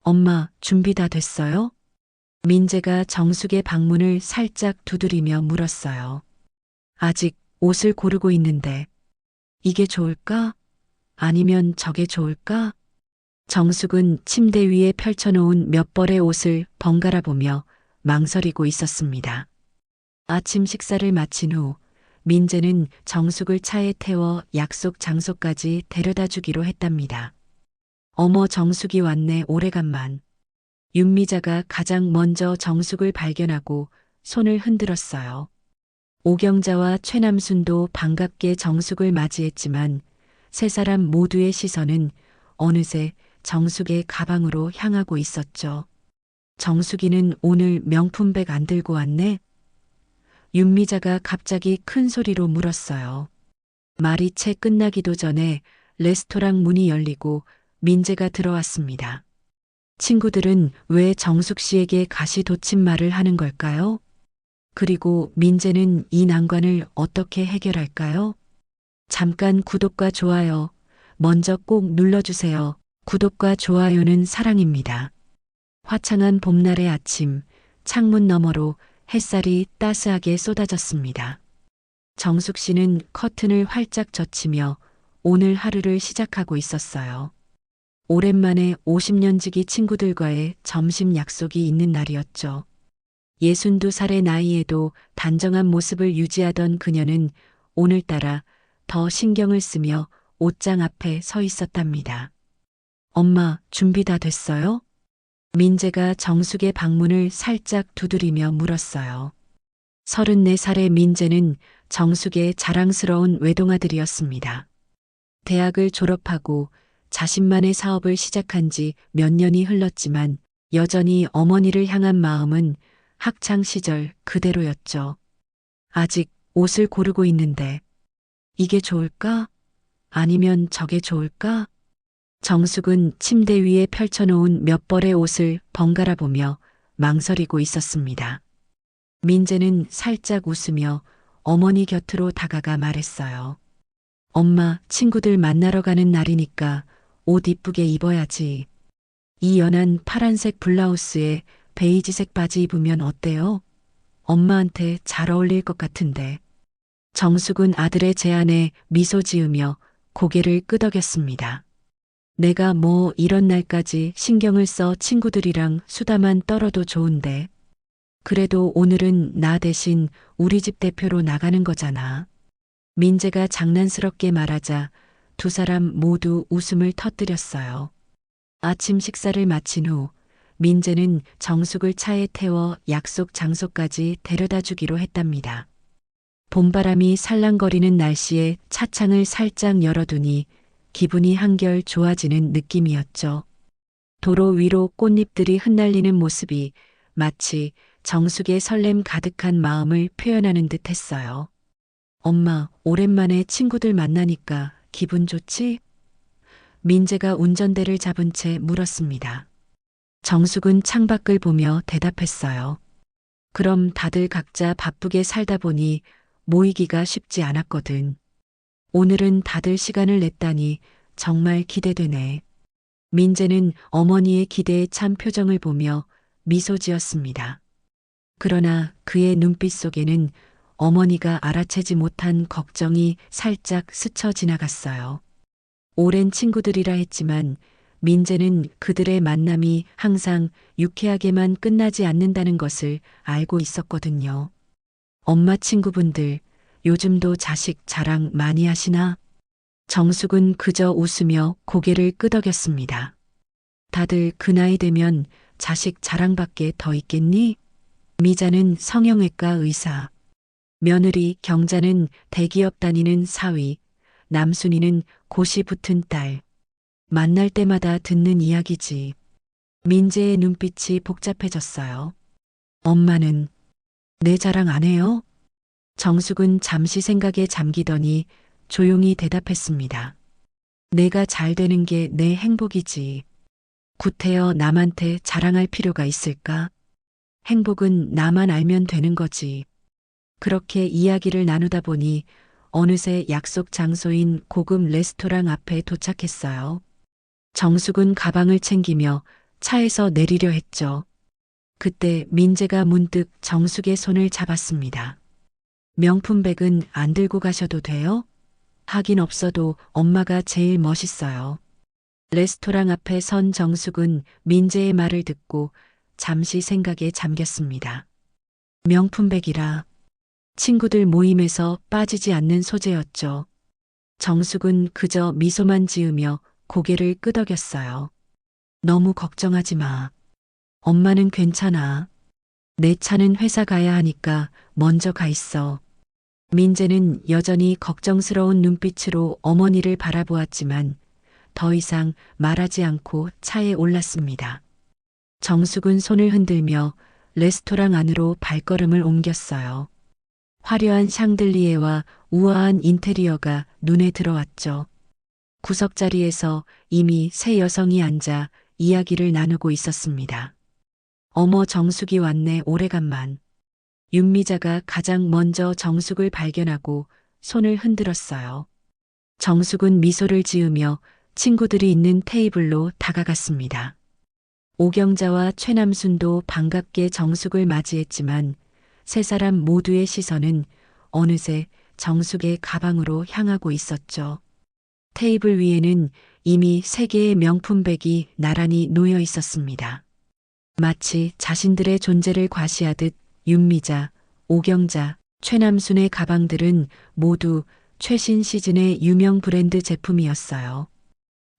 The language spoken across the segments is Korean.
엄마, 준비 다 됐어요? 민재가 정숙의 방문을 살짝 두드리며 물었어요. 아직 옷을 고르고 있는데, 이게 좋을까? 아니면 저게 좋을까? 정숙은 침대 위에 펼쳐놓은 몇 벌의 옷을 번갈아 보며 망설이고 있었습니다. 아침 식사를 마친 후 민재는 정숙을 차에 태워 약속 장소까지 데려다 주기로 했답니다. 어머, 정숙이 왔네. 오래간만. 윤미자가 가장 먼저 정숙을 발견하고 손을 흔들었어요. 오경자와 최남순도 반갑게 정숙을 맞이했지만 세 사람 모두의 시선은 어느새 정숙의 가방으로 향하고 있었죠. 정숙이는 오늘 명품백 안 들고 왔네? 윤미자가 갑자기 큰 소리로 물었어요. 말이 채 끝나기도 전에 레스토랑 문이 열리고 민재가 들어왔습니다. 친구들은 왜 정숙 씨에게 가시돋친 말을 하는 걸까요? 그리고 민재는 이 난관을 어떻게 해결할까요? 잠깐 구독과 좋아요 먼저 꼭 눌러주세요. 구독과 좋아요는 사랑입니다. 화창한 봄날의 아침, 창문 너머로 햇살이 따스하게 쏟아졌습니다. 정숙 씨는 커튼을 활짝 젖히며 오늘 하루를 시작하고 있었어요. 오랜만에 50년 지기 친구들과의 점심 약속이 있는 날이었죠. 62살의 나이에도 단정한 모습을 유지하던 그녀는 오늘따라 더 신경을 쓰며 옷장 앞에 서 있었답니다. 엄마, 준비 다 됐어요? 민재가 정숙의 방문을 살짝 두드리며 물었어요. 34살의 민재는 정숙의 자랑스러운 외동아들이었습니다. 대학을 졸업하고 자신만의 사업을 시작한 지 몇 년이 흘렀지만 여전히 어머니를 향한 마음은 학창 시절 그대로였죠. 아직 옷을 고르고 있는데 이게 좋을까? 아니면 저게 좋을까? 정숙은 침대 위에 펼쳐놓은 몇 벌의 옷을 번갈아 보며 망설이고 있었습니다. 민재는 살짝 웃으며 어머니 곁으로 다가가 말했어요. 엄마, 친구들 만나러 가는 날이니까 옷 이쁘게 입어야지. 이 연한 파란색 블라우스에 베이지색 바지 입으면 어때요? 엄마한테 잘 어울릴 것 같은데. 정숙은 아들의 제안에 미소 지으며 고개를 끄덕였습니다. 내가 뭐 이런 날까지 신경을 써 친구들이랑 수다만 떨어도 좋은데. 그래도 오늘은 나 대신 우리 집 대표로 나가는 거잖아. 민재가 장난스럽게 말하자 두 사람 모두 웃음을 터뜨렸어요. 아침 식사를 마친 후 민재는 정숙을 차에 태워 약속 장소까지 데려다 주기로 했답니다. 봄바람이 살랑거리는 날씨에 차창을 살짝 열어두니 기분이 한결 좋아지는 느낌이었죠. 도로 위로 꽃잎들이 흩날리는 모습이 마치 정숙의 설렘 가득한 마음을 표현하는 듯 했어요. 엄마, 오랜만에 친구들 만나니까 기분 좋지? 민재가 운전대를 잡은 채 물었습니다. 정숙은 창밖을 보며 대답했어요. 그럼 다들 각자 바쁘게 살다 보니 모이기가 쉽지 않았거든. 오늘은 다들 시간을 냈다니 정말 기대되네. 민재는 어머니의 기대에 찬 표정을 보며 미소 지었습니다. 그러나 그의 눈빛 속에는 어머니가 알아채지 못한 걱정이 살짝 스쳐 지나갔어요. 오랜 친구들이라 했지만 민재는 그들의 만남이 항상 유쾌하게만 끝나지 않는다는 것을 알고 있었거든요. 엄마 친구분들, 요즘도 자식 자랑 많이 하시나? 정숙은 그저 웃으며 고개를 끄덕였습니다. 다들 그 나이 되면 자식 자랑밖에 더 있겠니? 미자는 성형외과 의사, 며느리 경자는 대기업 다니는 사위, 남순이는 고시 붙은 딸. 만날 때마다 듣는 이야기지. 민재의 눈빛이 복잡해졌어요. 엄마는 내 자랑 안 해요? 정숙은 잠시 생각에 잠기더니 조용히 대답했습니다. 내가 잘 되는 게 내 행복이지. 구태여 남한테 자랑할 필요가 있을까? 행복은 나만 알면 되는 거지. 그렇게 이야기를 나누다 보니 어느새 약속 장소인 고급 레스토랑 앞에 도착했어요. 정숙은 가방을 챙기며 차에서 내리려 했죠. 그때 민재가 문득 정숙의 손을 잡았습니다. 명품백은 안 들고 가셔도 돼요? 하긴 없어도 엄마가 제일 멋있어요. 레스토랑 앞에 선 정숙은 민재의 말을 듣고 잠시 생각에 잠겼습니다. 명품백이라 친구들 모임에서 빠지지 않는 소재였죠. 정숙은 그저 미소만 지으며 고개를 끄덕였어요. 너무 걱정하지 마. 엄마는 괜찮아. 내 차는 회사 가야 하니까 먼저 가 있어. 민재는 여전히 걱정스러운 눈빛으로 어머니를 바라보았지만 더 이상 말하지 않고 차에 올랐습니다. 정숙은 손을 흔들며 레스토랑 안으로 발걸음을 옮겼어요. 화려한 샹들리에와 우아한 인테리어가 눈에 들어왔죠. 구석자리에서 이미 세 여성이 앉아 이야기를 나누고 있었습니다. 어머 정숙이 왔네 오래간만. 윤미자가 가장 먼저 정숙을 발견하고 손을 흔들었어요. 정숙은 미소를 지으며 친구들이 있는 테이블로 다가갔습니다. 오경자와 최남순도 반갑게 정숙을 맞이했지만 세 사람 모두의 시선은 어느새 정숙의 가방으로 향하고 있었죠. 테이블 위에는 이미 세 개의 명품백이 나란히 놓여 있었습니다. 마치 자신들의 존재를 과시하듯 윤미자, 오경자, 최남순의 가방들은 모두 최신 시즌의 유명 브랜드 제품이었어요.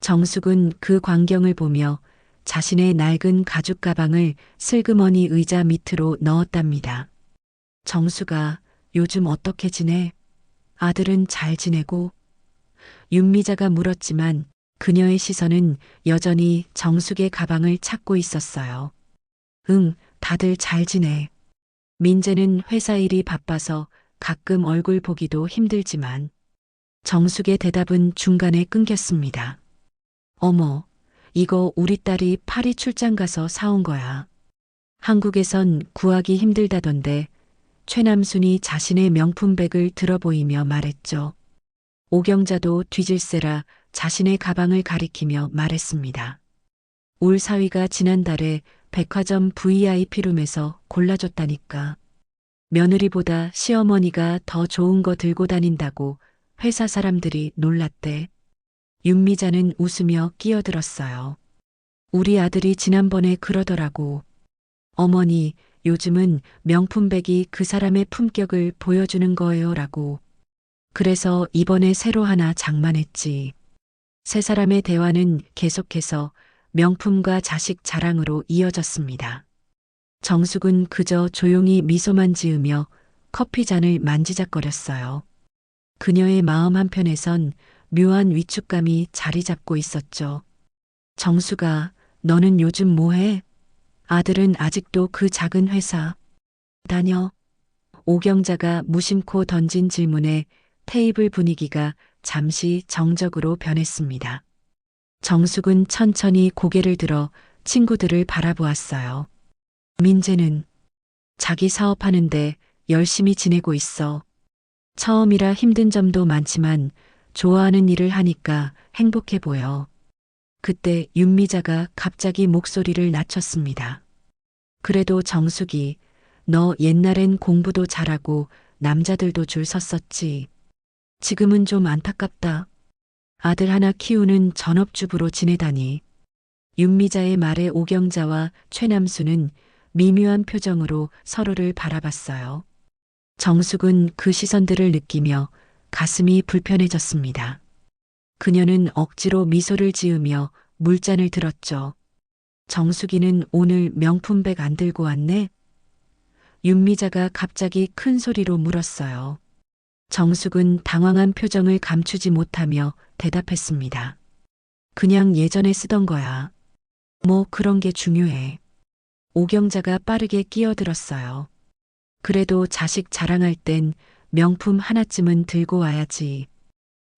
정숙은 그 광경을 보며 자신의 낡은 가죽 가방을 슬그머니 의자 밑으로 넣었답니다. 정숙아, 요즘 어떻게 지내? 아들은 잘 지내고? 윤미자가 물었지만 그녀의 시선은 여전히 정숙의 가방을 찾고 있었어요. 응, 다들 잘 지내. 민재는 회사 일이 바빠서 가끔 얼굴 보기도 힘들지만 정숙의 대답은 중간에 끊겼습니다. 어머, 이거 우리 딸이 파리 출장 가서 사온 거야. 한국에선 구하기 힘들다던데 최남순이 자신의 명품백을 들어보이며 말했죠. 오경자도 뒤질세라 자신의 가방을 가리키며 말했습니다. 올 사위가 지난달에 백화점 VIP룸에서 골라줬다니까. 며느리보다 시어머니가 더 좋은 거 들고 다닌다고 회사 사람들이 놀랐대. 윤미자는 웃으며 끼어들었어요. 우리 아들이 지난번에 그러더라고. 어머니, 요즘은 명품백이 그 사람의 품격을 보여주는 거예요 라고. 그래서 이번에 새로 하나 장만했지. 세 사람의 대화는 계속해서 명품과 자식 자랑으로 이어졌습니다. 정숙은 그저 조용히 미소만 지으며 커피잔을 만지작거렸어요. 그녀의 마음 한편에선 묘한 위축감이 자리 잡고 있었죠. 정숙아, 너는 요즘 뭐해? 아들은 아직도 그 작은 회사 다녀? 오경자가 무심코 던진 질문에 테이블 분위기가 잠시 정적으로 변했습니다. 정숙은 천천히 고개를 들어 친구들을 바라보았어요. 민재는 자기 사업하는데 열심히 지내고 있어. 처음이라 힘든 점도 많지만 좋아하는 일을 하니까 행복해 보여. 그때 윤미자가 갑자기 목소리를 낮췄습니다. 그래도 정숙이 너 옛날엔 공부도 잘하고 남자들도 줄 섰었지. 지금은 좀 안타깝다. 아들 하나 키우는 전업주부로 지내다니. 윤미자의 말에 오경자와 최남수는 미묘한 표정으로 서로를 바라봤어요. 정숙은 그 시선들을 느끼며 가슴이 불편해졌습니다. 그녀는 억지로 미소를 지으며 물잔을 들었죠. 정숙이는 오늘 명품백 안 들고 왔네? 윤미자가 갑자기 큰 소리로 물었어요. 정숙은 당황한 표정을 감추지 못하며 대답했습니다. 그냥 예전에 쓰던 거야. 뭐 그런 게 중요해. 오경자가 빠르게 끼어들었어요. 그래도 자식 자랑할 땐 명품 하나쯤은 들고 와야지.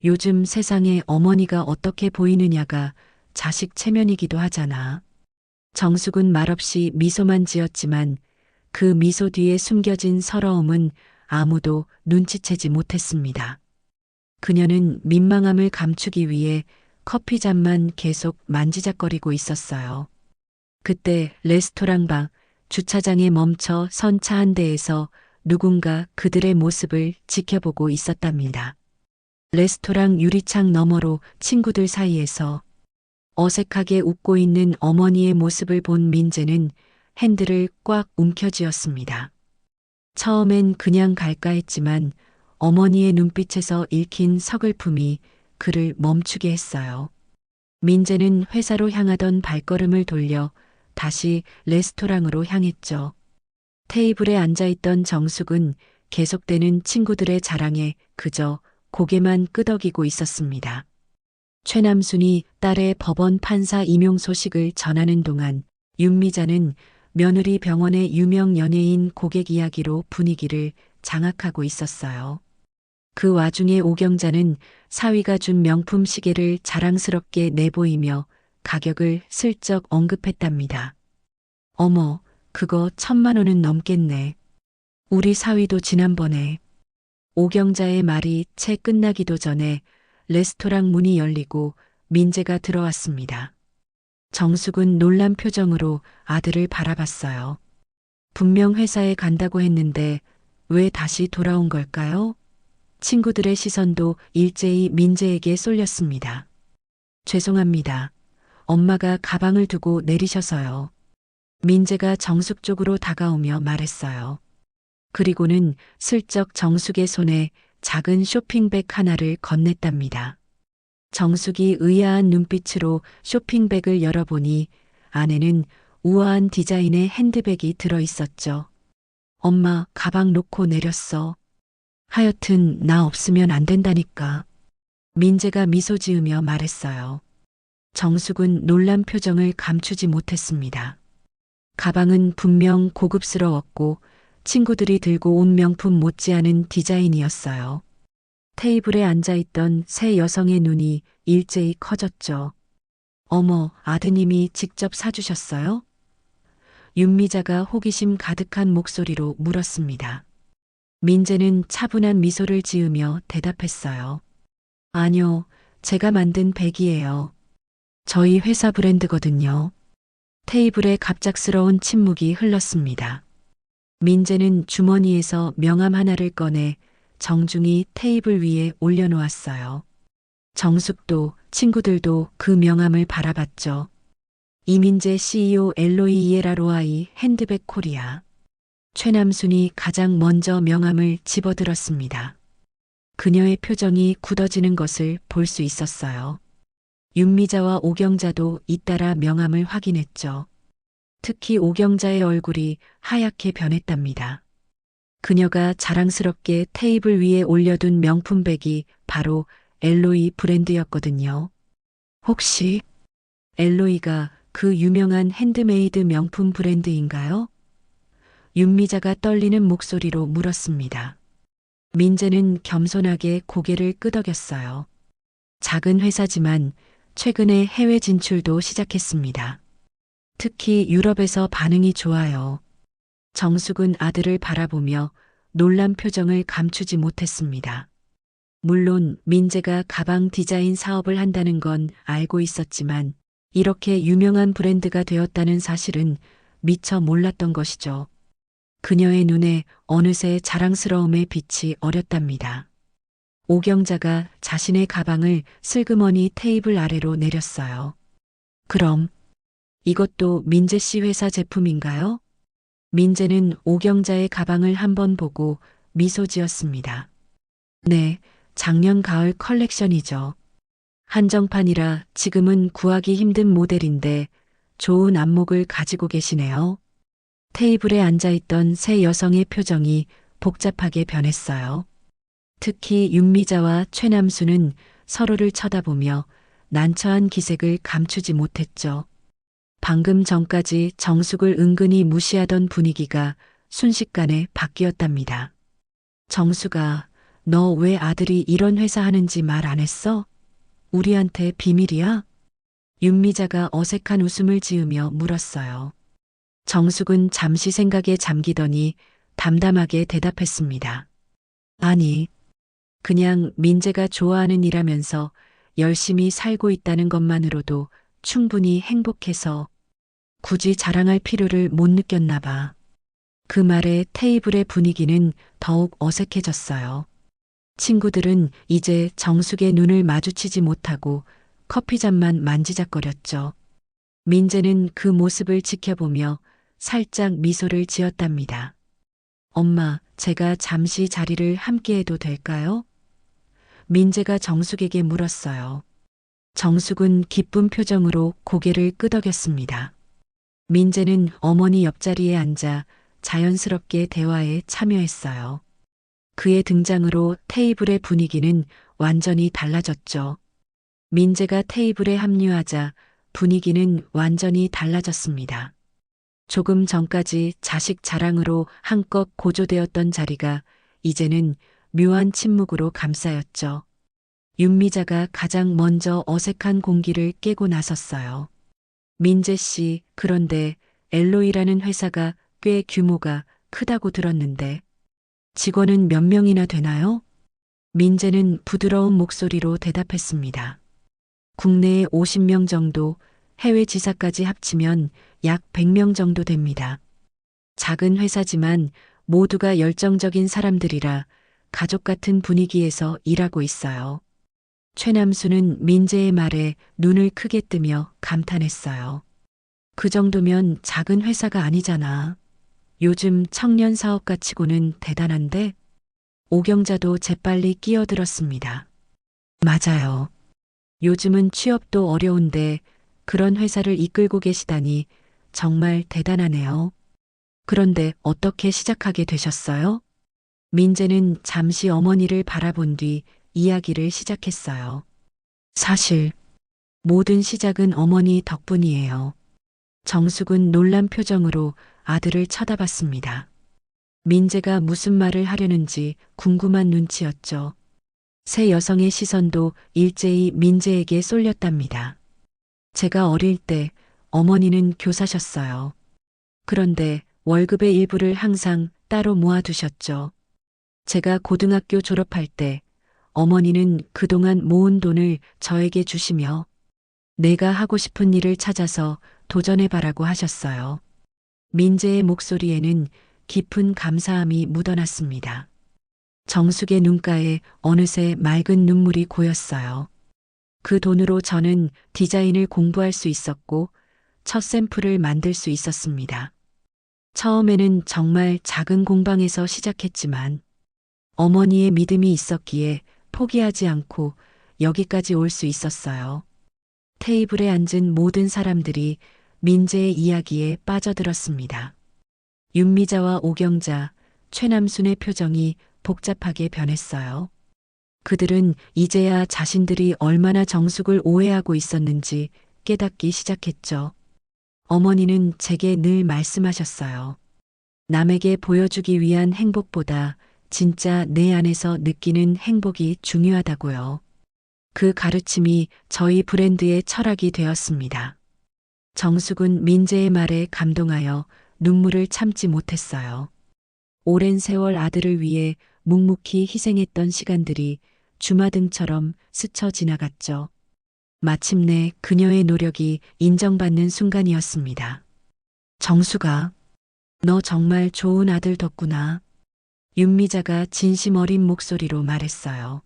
요즘 세상에 어머니가 어떻게 보이느냐가 자식 체면이기도 하잖아. 정숙은 말없이 미소만 지었지만 그 미소 뒤에 숨겨진 서러움은 아무도 눈치채지 못했습니다. 그녀는 민망함을 감추기 위해 커피잔만 계속 만지작거리고 있었어요. 그때 레스토랑 밖 주차장에 멈춰 선 차 한 대에서 누군가 그들의 모습을 지켜보고 있었답니다. 레스토랑 유리창 너머로 친구들 사이에서 어색하게 웃고 있는 어머니의 모습을 본 민재는 핸들을 꽉 움켜쥐었습니다. 처음엔 그냥 갈까 했지만 어머니의 눈빛에서 읽힌 서글픔이 그를 멈추게 했어요. 민재는 회사로 향하던 발걸음을 돌려 다시 레스토랑으로 향했죠. 테이블에 앉아있던 정숙은 계속되는 친구들의 자랑에 그저 고개만 끄덕이고 있었습니다. 최남순이 딸의 법원 판사 임용 소식을 전하는 동안 윤미자는 며느리 병원의 유명 연예인 고객 이야기로 분위기를 장악하고 있었어요. 그 와중에 오경자는 사위가 준 명품 시계를 자랑스럽게 내보이며 가격을 슬쩍 언급했답니다. 어머, 그거 1,000만 원은 넘겠네. 우리 사위도 지난번에. 오경자의 말이 채 끝나기도 전에 레스토랑 문이 열리고 민재가 들어왔습니다. 정숙은 놀란 표정으로 아들을 바라봤어요. 분명 회사에 간다고 했는데 왜 다시 돌아온 걸까요? 친구들의 시선도 일제히 민재에게 쏠렸습니다. 죄송합니다. 엄마가 가방을 두고 내리셔서요. 민재가 정숙 쪽으로 다가오며 말했어요. 그리고는 슬쩍 정숙의 손에 작은 쇼핑백 하나를 건넸답니다. 정숙이 의아한 눈빛으로 쇼핑백을 열어보니 안에는 우아한 디자인의 핸드백이 들어 있었죠. 엄마, 가방 놓고 내렸어. 하여튼 나 없으면 안 된다니까. 민재가 미소 지으며 말했어요. 정숙은 놀란 표정을 감추지 못했습니다. 가방은 분명 고급스러웠고 친구들이 들고 온 명품 못지않은 디자인이었어요. 테이블에 앉아있던 세 여성의 눈이 일제히 커졌죠. 어머, 아드님이 직접 사주셨어요? 윤미자가 호기심 가득한 목소리로 물었습니다. 민재는 차분한 미소를 지으며 대답했어요. 아니요, 제가 만든 백이에요. 저희 회사 브랜드거든요. 테이블에 갑작스러운 침묵이 흘렀습니다. 민재는 주머니에서 명함 하나를 꺼내 정중히 테이블 위에 올려놓았어요. 정숙도 친구들도 그 명함을 바라봤죠. 이민재 CEO 엘로이 이에라로아이 핸드백 코리아. 최남순이 가장 먼저 명함을 집어들었습니다. 그녀의 표정이 굳어지는 것을 볼 수 있었어요. 윤미자와 오경자도 잇따라 명함을 확인했죠. 특히 오경자의 얼굴이 하얗게 변했답니다. 그녀가 자랑스럽게 테이블 위에 올려둔 명품백이 바로 엘로이 브랜드였거든요. 혹시 엘로이가 그 유명한 핸드메이드 명품 브랜드인가요? 윤미자가 떨리는 목소리로 물었습니다. 민재는 겸손하게 고개를 끄덕였어요. 작은 회사지만 최근에 해외 진출도 시작했습니다. 특히 유럽에서 반응이 좋아요. 정숙은 아들을 바라보며 놀란 표정을 감추지 못했습니다. 물론 민재가 가방 디자인 사업을 한다는 건 알고 있었지만 이렇게 유명한 브랜드가 되었다는 사실은 미처 몰랐던 것이죠. 그녀의 눈에 어느새 자랑스러움의 빛이 어렸답니다. 오경자가 자신의 가방을 슬그머니 테이블 아래로 내렸어요. 그럼 이것도 민재 씨 회사 제품인가요? 민재는 오경자의 가방을 한번 보고 미소 지었습니다. 네, 작년 가을 컬렉션이죠. 한정판이라 지금은 구하기 힘든 모델인데 좋은 안목을 가지고 계시네요. 테이블에 앉아있던 세 여성의 표정이 복잡하게 변했어요. 특히 윤미자와 최남수는 서로를 쳐다보며 난처한 기색을 감추지 못했죠. 방금 전까지 정숙을 은근히 무시하던 분위기가 순식간에 바뀌었답니다. 정숙아, 너 왜 아들이 이런 회사 하는지 말 안 했어? 우리한테 비밀이야? 윤미자가 어색한 웃음을 지으며 물었어요. 정숙은 잠시 생각에 잠기더니 담담하게 대답했습니다. 아니, 그냥 민재가 좋아하는 일하면서 열심히 살고 있다는 것만으로도 충분히 행복해서. 굳이 자랑할 필요를 못 느꼈나 봐. 그 말에 테이블의 분위기는 더욱 어색해졌어요. 친구들은 이제 정숙의 눈을 마주치지 못하고 커피잔만 만지작거렸죠. 민재는 그 모습을 지켜보며 살짝 미소를 지었답니다. 엄마, 제가 잠시 자리를 함께해도 될까요? 민재가 정숙에게 물었어요. 정숙은 기쁜 표정으로 고개를 끄덕였습니다. 민재는 어머니 옆자리에 앉아 자연스럽게 대화에 참여했어요. 그의 등장으로 테이블의 분위기는 완전히 달라졌죠. 민재가 테이블에 합류하자 분위기는 완전히 달라졌습니다. 조금 전까지 자식 자랑으로 한껏 고조되었던 자리가 이제는 묘한 침묵으로 감싸였죠. 윤미자가 가장 먼저 어색한 공기를 깨고 나섰어요. 민재 씨, 그런데 엘로이라는 회사가 꽤 규모가 크다고 들었는데 직원은 몇 명이나 되나요? 민재는 부드러운 목소리로 대답했습니다. 국내에 50명 정도, 해외 지사까지 합치면 약 100명 정도 됩니다. 작은 회사지만 모두가 열정적인 사람들이라 가족 같은 분위기에서 일하고 있어요. 최남수는 민재의 말에 눈을 크게 뜨며 감탄했어요. 그 정도면 작은 회사가 아니잖아. 요즘 청년 사업가 치고는 대단한데? 오경자도 재빨리 끼어들었습니다. 맞아요. 요즘은 취업도 어려운데 그런 회사를 이끌고 계시다니 정말 대단하네요. 그런데 어떻게 시작하게 되셨어요? 민재는 잠시 어머니를 바라본 뒤 이야기를 시작했어요. 사실 모든 시작은 어머니 덕분이에요. 정숙은 놀란 표정으로 아들을 쳐다봤습니다. 민재가 무슨 말을 하려는지 궁금한 눈치였죠. 새 여성의 시선도 일제히 민재에게 쏠렸답니다. 제가 어릴 때 어머니는 교사셨어요. 그런데 월급의 일부를 항상 따로 모아두셨죠. 제가 고등학교 졸업할 때 어머니는 그동안 모은 돈을 저에게 주시며 내가 하고 싶은 일을 찾아서 도전해봐라고 하셨어요. 민재의 목소리에는 깊은 감사함이 묻어났습니다. 정숙의 눈가에 어느새 맑은 눈물이 고였어요. 그 돈으로 저는 디자인을 공부할 수 있었고 첫 샘플을 만들 수 있었습니다. 처음에는 정말 작은 공방에서 시작했지만 어머니의 믿음이 있었기에 포기하지 않고 여기까지 올 수 있었어요. 테이블에 앉은 모든 사람들이 민재의 이야기에 빠져들었습니다. 윤미자와 오경자, 최남순의 표정이 복잡하게 변했어요. 그들은 이제야 자신들이 얼마나 정숙을 오해하고 있었는지 깨닫기 시작했죠. 어머니는 제게 늘 말씀하셨어요. 남에게 보여주기 위한 행복보다 진짜 내 안에서 느끼는 행복이 중요하다고요. 그 가르침이 저희 브랜드의 철학이 되었습니다. 정숙은 민재의 말에 감동하여 눈물을 참지 못했어요. 오랜 세월 아들을 위해 묵묵히 희생했던 시간들이 주마등처럼 스쳐 지나갔죠. 마침내 그녀의 노력이 인정받는 순간이었습니다. 정숙아, 너 정말 좋은 아들 뒀구나. 윤미자가 진심 어린 목소리로 말했어요.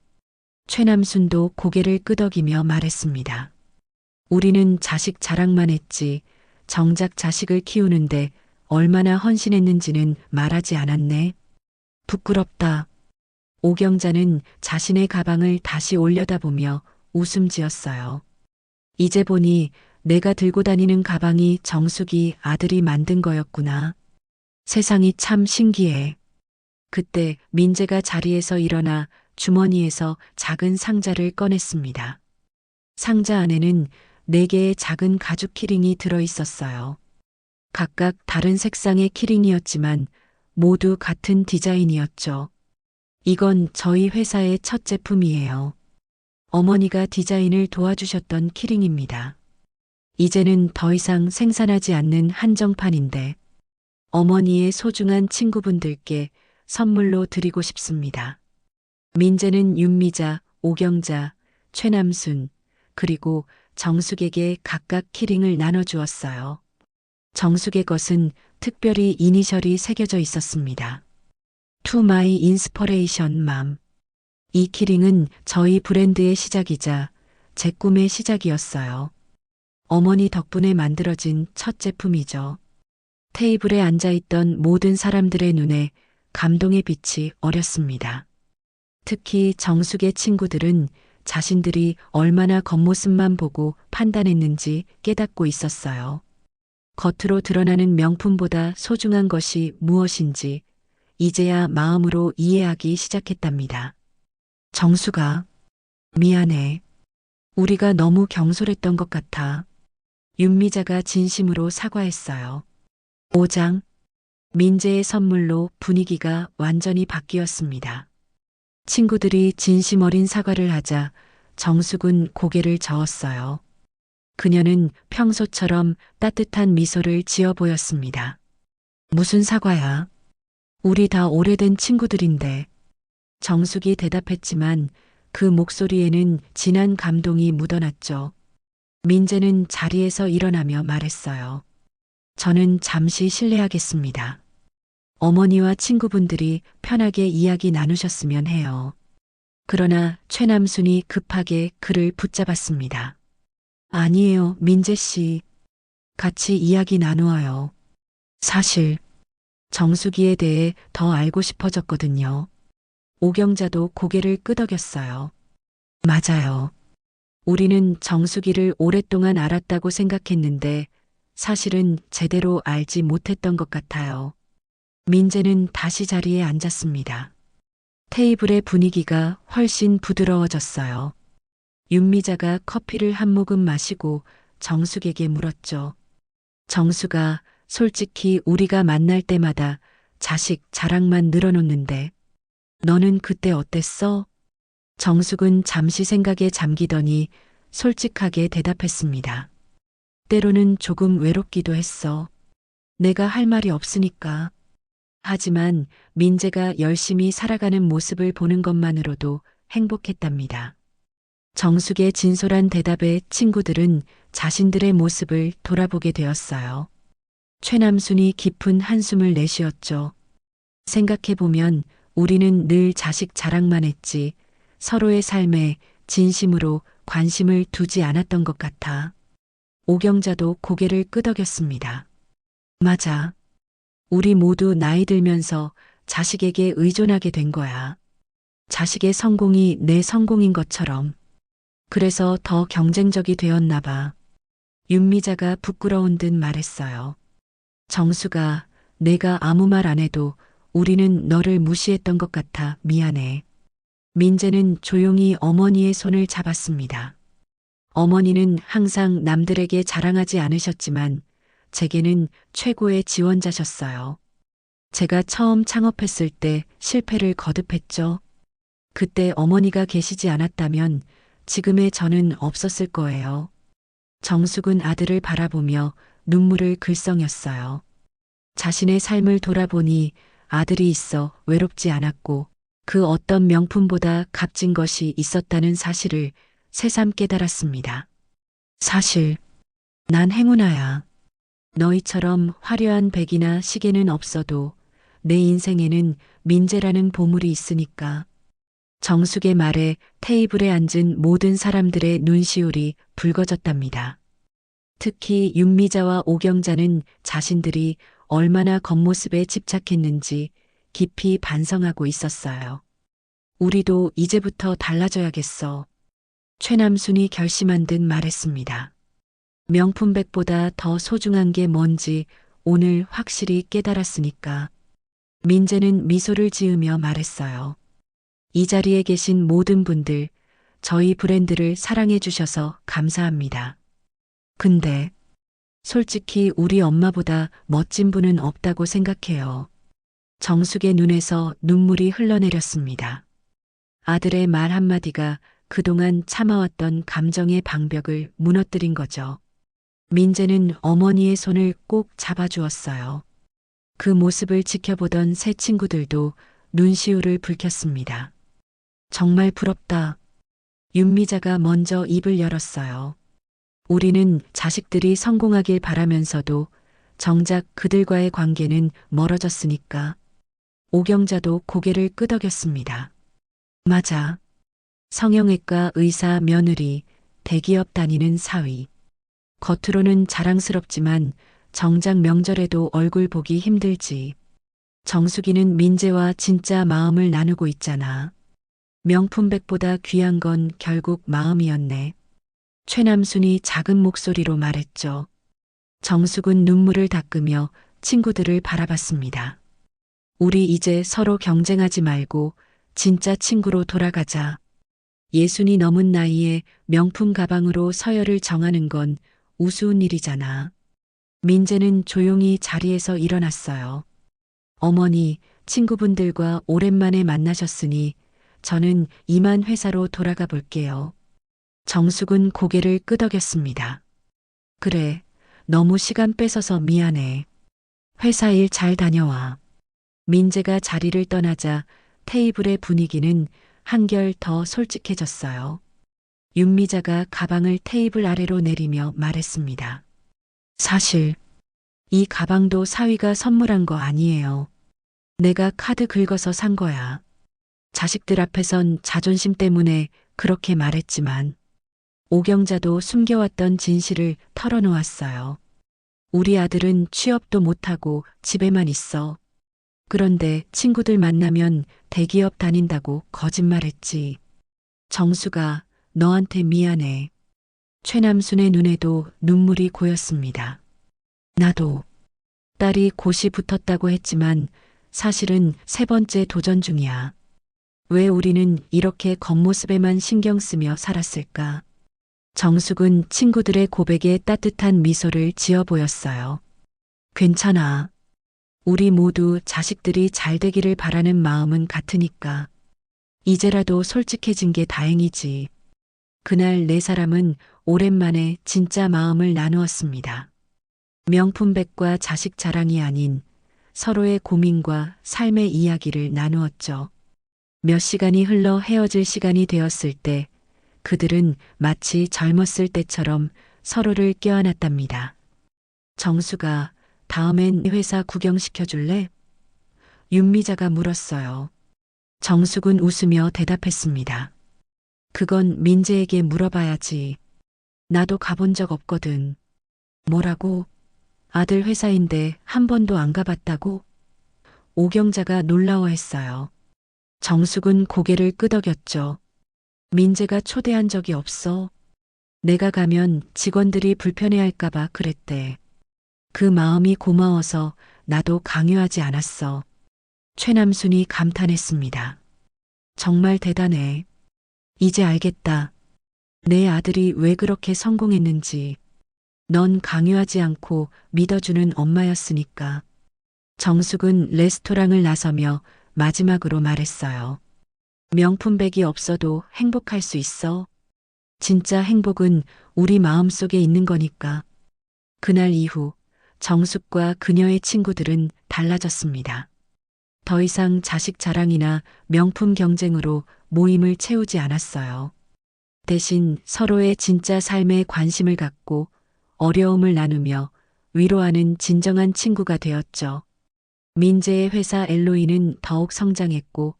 최남순도 고개를 끄덕이며 말했습니다. 우리는 자식 자랑만 했지 정작 자식을 키우는데 얼마나 헌신했는지는 말하지 않았네. 부끄럽다. 오경자는 자신의 가방을 다시 올려다보며 웃음 지었어요. 이제 보니 내가 들고 다니는 가방이 정숙이 아들이 만든 거였구나. 세상이 참 신기해. 그때 민재가 자리에서 일어나 주머니에서 작은 상자를 꺼냈습니다. 상자 안에는 4개의 작은 가죽 키링이 들어 있었어요. 각각 다른 색상의 키링이었지만 모두 같은 디자인이었죠. 이건 저희 회사의 첫 제품이에요. 어머니가 디자인을 도와주셨던 키링입니다. 이제는 더 이상 생산하지 않는 한정판인데 어머니의 소중한 친구분들께 선물로 드리고 싶습니다. 민재는 윤미자, 오경자, 최남순, 그리고 정숙에게 각각 키링을 나눠주었어요. 정숙의 것은 특별히 이니셜이 새겨져 있었습니다. To my inspiration, mom. 이 키링은 저희 브랜드의 시작이자 제 꿈의 시작이었어요. 어머니 덕분에 만들어진 첫 제품이죠. 테이블에 앉아있던 모든 사람들의 눈에 감동의 빛이 어렸습니다. 특히 정숙의 친구들은 자신들이 얼마나 겉모습만 보고 판단했는지 깨닫고 있었어요. 겉으로 드러나는 명품보다 소중한 것이 무엇인지 이제야 마음으로 이해하기 시작했답니다. 정숙아, 미안해. 우리가 너무 경솔했던 것 같아. 윤미자가 진심으로 사과했어요. 5장, 민재의 선물로 분위기가 완전히 바뀌었습니다. 친구들이 진심 어린 사과를 하자 정숙은 고개를 저었어요. 그녀는 평소처럼 따뜻한 미소를 지어 보였습니다. 무슨 사과야? 우리 다 오래된 친구들인데. 정숙이 대답했지만 그 목소리에는 진한 감동이 묻어났죠. 민재는 자리에서 일어나며 말했어요. 저는 잠시 실례하겠습니다. 어머니와 친구분들이 편하게 이야기 나누셨으면 해요. 그러나 최남순이 급하게 그를 붙잡았습니다. 아니에요, 민재 씨. 같이 이야기 나누어요. 사실 정숙이에 대해 더 알고 싶어졌거든요. 오경자도 고개를 끄덕였어요. 맞아요. 우리는 정숙이를 오랫동안 알았다고 생각했는데 사실은 제대로 알지 못했던 것 같아요. 민재는 다시 자리에 앉았습니다. 테이블의 분위기가 훨씬 부드러워졌어요. 윤미자가 커피를 한 모금 마시고 정숙에게 물었죠. 정숙아, 솔직히 우리가 만날 때마다 자식 자랑만 늘어놓는데 너는 그때 어땠어? 정숙은 잠시 생각에 잠기더니 솔직하게 대답했습니다. 때로는 조금 외롭기도 했어. 내가 할 말이 없으니까. 하지만 민재가 열심히 살아가는 모습을 보는 것만으로도 행복했답니다. 정숙의 진솔한 대답에 친구들은 자신들의 모습을 돌아보게 되었어요. 최남순이 깊은 한숨을 내쉬었죠. 생각해보면 우리는 늘 자식 자랑만 했지 서로의 삶에 진심으로 관심을 두지 않았던 것 같아. 오경자도 고개를 끄덕였습니다. 맞아. 우리 모두 나이 들면서 자식에게 의존하게 된 거야. 자식의 성공이 내 성공인 것처럼. 그래서 더 경쟁적이 되었나 봐. 윤미자가 부끄러운 듯 말했어요. 정수가 내가 아무 말 안 해도 우리는 너를 무시했던 것 같아 미안해. 민재는 조용히 어머니의 손을 잡았습니다. 어머니는 항상 남들에게 자랑하지 않으셨지만 제게는 최고의 지원자셨어요. 제가 처음 창업했을 때 실패를 거듭했죠. 그때 어머니가 계시지 않았다면 지금의 저는 없었을 거예요. 정숙은 아들을 바라보며 눈물을 글썽였어요. 자신의 삶을 돌아보니 아들이 있어 외롭지 않았고 그 어떤 명품보다 값진 것이 있었다는 사실을 새삼 깨달았습니다. 사실 난 행운아야. 너희처럼 화려한 백이나 시계는 없어도 내 인생에는 민재라는 보물이 있으니까. 정숙의 말에 테이블에 앉은 모든 사람들의 눈시울이 붉어졌답니다. 특히 윤미자와 오경자는 자신들이 얼마나 겉모습에 집착했는지 깊이 반성하고 있었어요. 우리도 이제부터 달라져야겠어. 최남순이 결심한 듯 말했습니다. 명품백보다 더 소중한 게 뭔지 오늘 확실히 깨달았으니까. 민재는 미소를 지으며 말했어요. 이 자리에 계신 모든 분들, 저희 브랜드를 사랑해 주셔서 감사합니다. 근데 솔직히 우리 엄마보다 멋진 분은 없다고 생각해요. 정숙의 눈에서 눈물이 흘러내렸습니다. 아들의 말 한마디가 그동안 참아왔던 감정의 방벽을 무너뜨린 거죠. 민재는 어머니의 손을 꼭 잡아주었어요. 그 모습을 지켜보던 새 친구들도 눈시울을 붉혔습니다. 정말 부럽다. 윤미자가 먼저 입을 열었어요. 우리는 자식들이 성공하길 바라면서도 정작 그들과의 관계는 멀어졌으니까. 오경자도 고개를 끄덕였습니다. 맞아. 성형외과 의사 며느리, 대기업 다니는 사위. 겉으로는 자랑스럽지만 정작 명절에도 얼굴 보기 힘들지. 정수기는 민재와 진짜 마음을 나누고 있잖아. 명품백보다 귀한 건 결국 마음이었네. 최남순이 작은 목소리로 말했죠. 정숙은 눈물을 닦으며 친구들을 바라봤습니다. 우리 이제 서로 경쟁하지 말고 진짜 친구로 돌아가자. 예순이 넘은 나이에 명품 가방으로 서열을 정하는 건 우스운 일이잖아. 민재는 조용히 자리에서 일어났어요. 어머니, 친구분들과 오랜만에 만나셨으니 저는 이만 회사로 돌아가 볼게요. 정숙은 고개를 끄덕였습니다. 그래, 너무 시간 뺏어서 미안해. 회사 일 잘 다녀와. 민재가 자리를 떠나자 테이블의 분위기는 한결 더 솔직해졌어요. 윤미자가 가방을 테이블 아래로 내리며 말했습니다. 사실 이 가방도 사위가 선물한 거 아니에요. 내가 카드 긁어서 산 거야. 자식들 앞에선 자존심 때문에 그렇게 말했지만 오경자도 숨겨왔던 진실을 털어놓았어요. 우리 아들은 취업도 못하고 집에만 있어. 그런데 친구들 만나면 대기업 다닌다고 거짓말했지. 정수가 너한테 미안해. 최남순의 눈에도 눈물이 고였습니다. 나도 딸이 고시 붙었다고 했지만 사실은 세 번째 도전 중이야. 왜 우리는 이렇게 겉모습에만 신경 쓰며 살았을까? 정숙은 친구들의 고백에 따뜻한 미소를 지어 보였어요. 괜찮아. 우리 모두 자식들이 잘 되기를 바라는 마음은 같으니까. 이제라도 솔직해진 게 다행이지. 그날 네 사람은 오랜만에 진짜 마음을 나누었습니다. 명품백과 자식 자랑이 아닌 서로의 고민과 삶의 이야기를 나누었죠. 몇 시간이 흘러 헤어질 시간이 되었을 때 그들은 마치 젊었을 때처럼 서로를 껴안았답니다. 정수가 다음엔 회사 구경시켜줄래? 윤미자가 물었어요. 정숙은 웃으며 대답했습니다. 그건 민재에게 물어봐야지. 나도 가본 적 없거든. 뭐라고? 아들 회사인데 한 번도 안 가봤다고? 오경자가 놀라워했어요. 정숙은 고개를 끄덕였죠. 민재가 초대한 적이 없어. 내가 가면 직원들이 불편해할까봐 그랬대. 그 마음이 고마워서 나도 강요하지 않았어. 최남순이 감탄했습니다. 정말 대단해. 이제 알겠다. 내 아들이 왜 그렇게 성공했는지. 넌 강요하지 않고 믿어주는 엄마였으니까. 정숙은 레스토랑을 나서며 마지막으로 말했어요. 명품백이 없어도 행복할 수 있어. 진짜 행복은 우리 마음속에 있는 거니까. 그날 이후 정숙과 그녀의 친구들은 달라졌습니다. 더 이상 자식 자랑이나 명품 경쟁으로 모임을 채우지 않았어요. 대신 서로의 진짜 삶에 관심을 갖고 어려움을 나누며 위로하는 진정한 친구가 되었죠. 민재의 회사 엘로이는 더욱 성장했고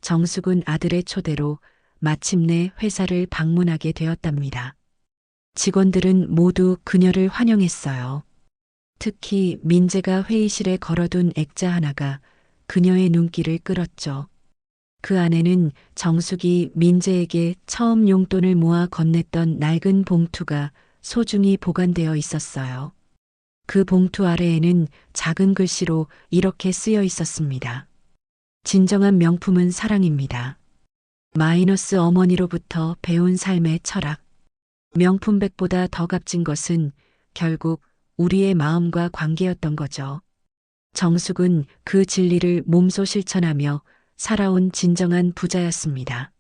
정숙은 아들의 초대로 마침내 회사를 방문하게 되었답니다. 직원들은 모두 그녀를 환영했어요. 특히 민재가 회의실에 걸어둔 액자 하나가 그녀의 눈길을 끌었죠. 그 안에는 정숙이 민재에게 처음 용돈을 모아 건넸던 낡은 봉투가 소중히 보관되어 있었어요. 그 봉투 아래에는 작은 글씨로 이렇게 쓰여 있었습니다. 진정한 명품은 사랑입니다. 마이너스 어머니로부터 배운 삶의 철학. 명품백보다 더 값진 것은 결국 우리의 마음과 관계였던 거죠. 정숙은 그 진리를 몸소 실천하며 살아온 진정한 부자였습니다.